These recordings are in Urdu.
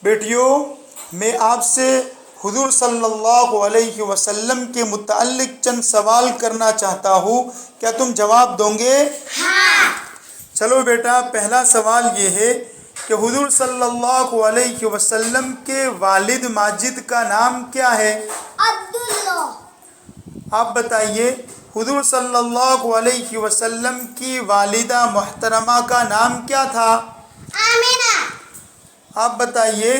بیٹیوں، میں آپ سے حضور صلی اللہ علیہ وسلم کے متعلق چند سوال کرنا چاہتا ہوں، کیا تم جواب دو گے؟ ہاں۔ چلو بیٹا، پہلا سوال یہ ہے کہ حضور صلی اللہ علیہ وسلم کے والد ماجد کا نام کیا ہے؟ عبداللہ۔ آپ بتائیے، حضور صلی اللہ علیہ وسلم کی والدہ محترمہ کا نام کیا تھا؟ آمینہ۔ آپ بتائیے،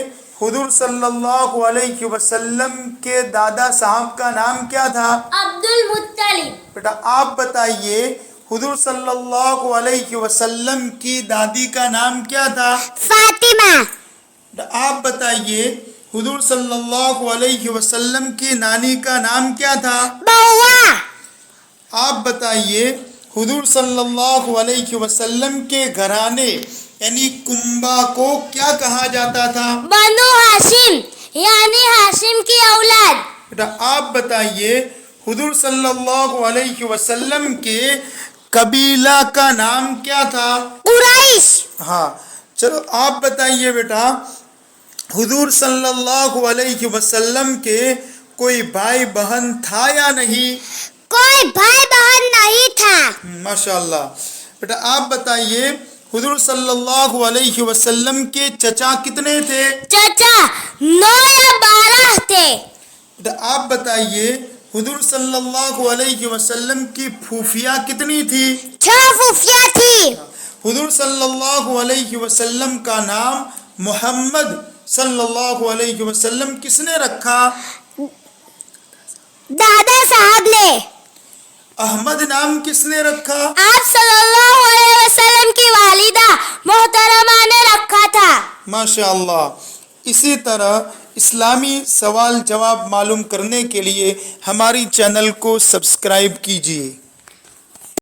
حضور صلی اللہ علیہ وسلم کے دادا صاحب کا نام کیا تھا؟ عبدالمطلب۔ بیٹا آپ بتائیے، حضور صلی اللہ علیہ وسلم کی دادی کا نام کیا تھا؟ فاطمہ۔ بیٹا آپ بتائیے، حضور صلی اللہ علیہ وسلم کی نانی کا نام کیا تھا؟ بوا۔ آپ بتائیے، حضور صلی اللہ علیہ وسلم کے گھرانے یعنی کنبہ کو کیا کہا جاتا تھا؟ بنو ہاشم، یعنی ہاشم کی اولاد۔ بیٹا آپ بتائیے، حضور صلی اللہ علیہ وسلم کے قبیلہ کا نام کیا تھا؟ قریش۔ ہاں، چلو آپ بتائیے بیٹا، حضور صلی اللہ علیہ وسلم کے کوئی بھائی بہن تھا یا نہیں؟ کوئی بھائی بہن نہیں تھا۔ ماشاءاللہ۔ بیٹا آپ بتائیے، حضور صلی اللہ علیہ وسلم کے چچا کتنے تھے؟ چچا 9 یا 12 تھے۔ بیٹا آپ بتائیے، حضور صلی اللہ علیہ وسلم کی پھوپھیاں کتنی تھی؟ 6 پھوپھیاں تھی۔ حضور صلی اللہ علیہ وسلم کا نام محمد صلی اللہ علیہ وسلم کس نے رکھا؟ دادا صاحب نے۔ احمد نام کس نے رکھا؟ آپ صلی اللہ علیہ وسلم کی والدہ محترمہ نے رکھا تھا۔ ماشاءاللہ۔ اسی طرح اسلامی سوال جواب معلوم کرنے کے لیے ہماری چینل کو سبسکرائب کیجیے۔